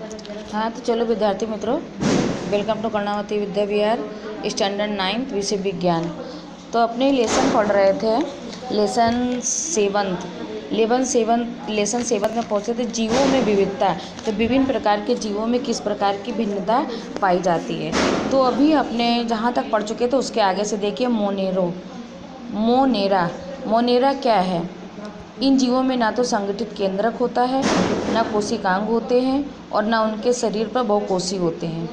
हाँ, तो चलो विद्यार्थी मित्रों, welcome to Karnavati Vidya Vihar standard 9th विषय विज्ञान। तो अपने लेसन पढ़ रहे थे, लेसन सेवन में पहुँचे थे जीवों में विविधता। तो विभिन्न प्रकार के जीवों में किस प्रकार की भिन्नता पाई जाती है। तो अभी अपने जहाँ तक पढ़ चुके थे उसके आगे से देखिए मोनेरा क्या है। इन जीवों में ना तो संगठित केंद्रक होता है, ना कोशिकांग होते हैं और ना उनके शरीर पर बहुकोषी होते हैं।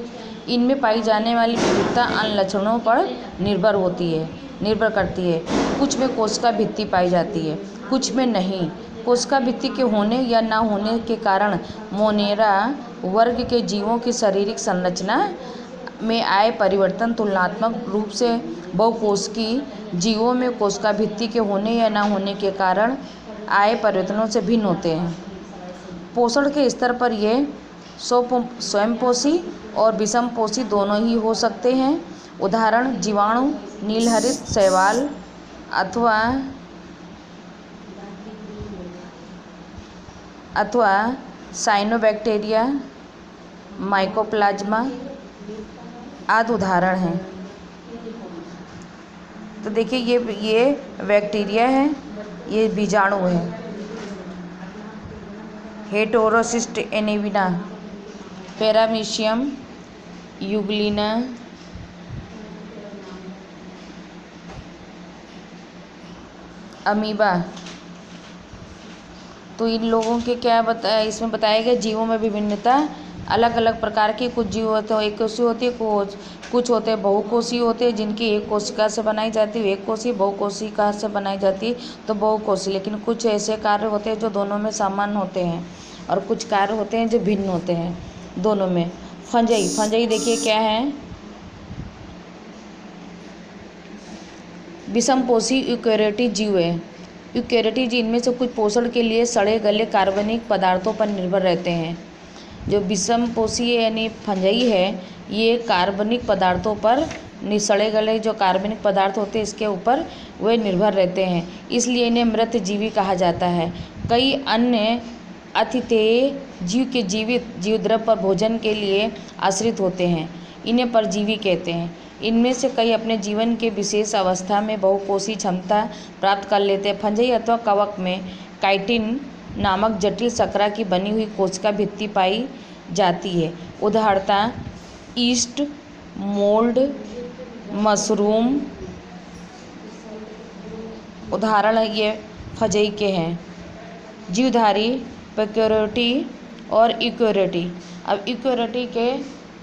इनमें पाई जाने वाली विविधता अन्य लक्षणों पर निर्भर करती है। कुछ में कोशिका भित्ति पाई जाती है, कुछ में नहीं। कोशिका भित्ति के होने या ना होने के कारण मोनेरा वर्ग के जीवों की शारीरिक संरचना में आए परिवर्तन तुलनात्मक रूप से बहुकोशिकीय जीवों में कोशिका भित्ति के होने या ना होने के कारण आए परिवर्तनों से भिन्न होते हैं। पोषण के स्तर पर ये स्वयंपोषी और विषमपोषी दोनों ही हो सकते हैं। उदाहरण जीवाणु, नीलहरित शैवाल अथवा साइनोबैक्टीरिया, माइकोप्लाज्मा आदि उदाहरण हैं। तो देखिए ये बैक्टीरिया है, ये बीजाणु है। हेटेरोसिस्ट एनीविना, पैरामीशियम यूग्लिना, अमीबा। तो इन लोगों के इसमें बताया गया जीवों में विभिन्नता अलग अलग प्रकार के। कुछ जीव होते हैं एक कोषीय होती है, कुछ होते हैं बहुकोषीय होते हैं जिनकी एक कोशिका से बनाई जाती है। एक कोषीय बहुकोशिका से बनाई जाती है तो बहुकोषीय। लेकिन कुछ ऐसे कार्य होते हैं जो दोनों में समान होते हैं और कुछ कार्य होते हैं जो भिन्न होते हैं दोनों में। फंजई देखिए क्या है, विषमपोषी यूकेरियोटिक जीव है। यूकेरियोटिक जीव इनमें से कुछ पोषण के लिए सड़े गले कार्बनिक पदार्थों पर निर्भर रहते हैं। जो विषमपोषी यानी फंजई है, ये कार्बनिक पदार्थों पर सड़े गले जो कार्बनिक पदार्थ होते हैं इसके ऊपर वे निर्भर रहते हैं, इसलिए इन्हें मृत जीवी कहा जाता है। कई अन्य अतिथेय जीव के जीवित जीवद्रव पर भोजन के लिए आश्रित होते हैं, इन्हें परजीवी कहते हैं। इनमें से कई अपने जीवन के विशेष अवस्था में बहुकोषीय क्षमता प्राप्त कर लेते हैं। फंजई अथवा कवक में काइटिन नामक जटिल शर्करा की बनी हुई कोशिका भित्ति पाई जाती है। उदाहरणतः ईस्ट, मोल्ड, मशरूम उदाहरण ये फंजई के हैं। जीवधारी प्रोकैरियोट और यूकेरियोट। अब यूकेरियोट के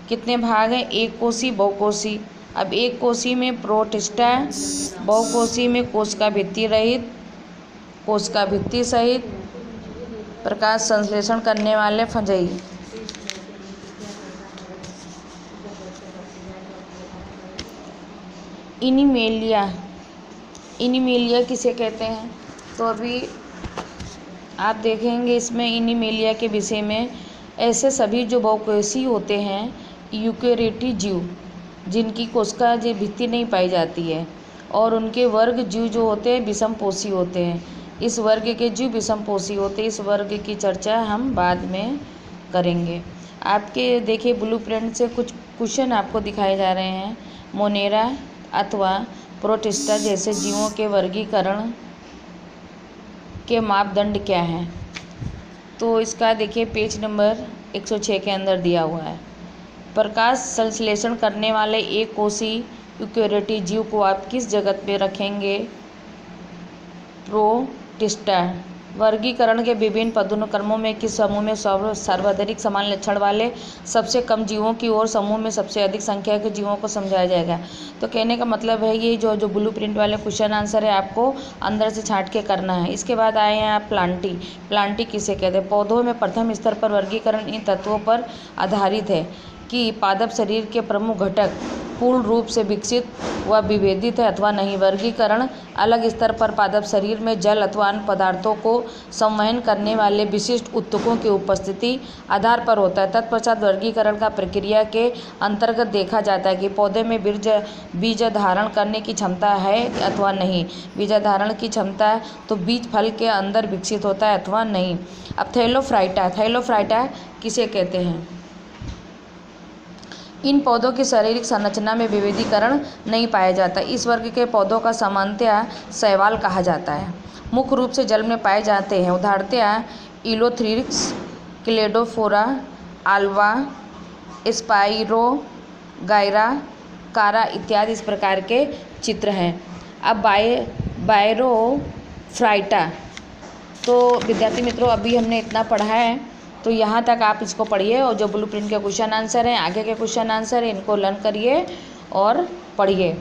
कितने भाग हैं? एक कोषीय, बहुकोषीय। अब एक कोषीय में प्रोटिस्टा, बहुकोषीय में कोशिका भित्ति सहित प्रकाश संश्लेषण करने वाले फंजई। इनिमेलिया किसे कहते हैं? तो अभी आप देखेंगे इसमें इनिमेलिया के विषय में। ऐसे सभी जो बहुकोषीय होते हैं यूकेरियोटिक जीव जिनकी कोशिका भित्ति नहीं पाई जाती है और उनके वर्ग जीव जो होते हैं विषमपोषी होते हैं। इस वर्ग के जीव विषमपोषी होते हैं। इस वर्ग की चर्चा हम बाद में करेंगे। आपके देखिए ब्लूप्रिंट से कुछ क्वेश्चन आपको दिखाए जा रहे हैं। मोनेरा अथवा प्रोटिस्टा जैसे जीवों के वर्गीकरण के मापदंड क्या हैं? तो इसका देखिए पेज नंबर 106 के अंदर दिया हुआ है। प्रकाश संश्लेषण करने वाले एक कोषीय यूकेरियोटिक जीव को आप किस जगत पे रखेंगे? प्रोटिस्टा। वर्गीकरण के विभिन्न पदानुक्रमों में किस समूह में सर्वाधिक समान लक्षण वाले सबसे कम जीवों की ओर समूह में सबसे अधिक संख्या के जीवों को समझाया जाएगा? तो कहने का मतलब है ये जो ब्लूप्रिंट वाले क्वेश्चन आंसर है आपको अंदर से छांट के करना है। इसके बाद आए हैं आप प्लांटी किसे कहते हैं? पौधों में प्रथम स्तर पर वर्गीकरण इन तत्वों पर आधारित है कि पादप शरीर के प्रमुख घटक पूर्ण रूप से विकसित व विभेदित है अथवा नहीं। वर्गीकरण अलग स्तर पर पादप शरीर में जल अथवा अन्य पदार्थों को संवहन करने वाले विशिष्ट ऊतकों की उपस्थिति आधार पर होता है। तत्पश्चात वर्गीकरण का प्रक्रिया के अंतर्गत देखा जाता है कि पौधे में बीज धारण करने की क्षमता है अथवा नहीं। बीज धारण की क्षमता तो बीज फल के अंदर विकसित होता है अथवा नहीं। अब थैलोफ्राइटा किसे कहते हैं? इन पौधों की शारीरिक संरचना में विभेदीकरण नहीं पाया जाता। इस वर्ग के पौधों का सामान्यतया शैवाल कहा जाता है। मुख्य रूप से जल में पाए जाते हैं। उदाहरणतया इलोथ्रिक्स, क्लेडोफोरा, आल्वा, स्पाइरोगाइरा, कारा इत्यादि इस प्रकार के चित्र हैं। अब बायरोफ्राइटा। तो विद्यार्थी मित्रों, अभी हमने इतना पढ़ा है, तो यहाँ तक आप इसको पढ़िए और जो ब्लूप्रिंट के क्वेश्चन आंसर हैं, आगे के क्वेश्चन आंसर हैं, इनको लर्न करिए और पढ़िए।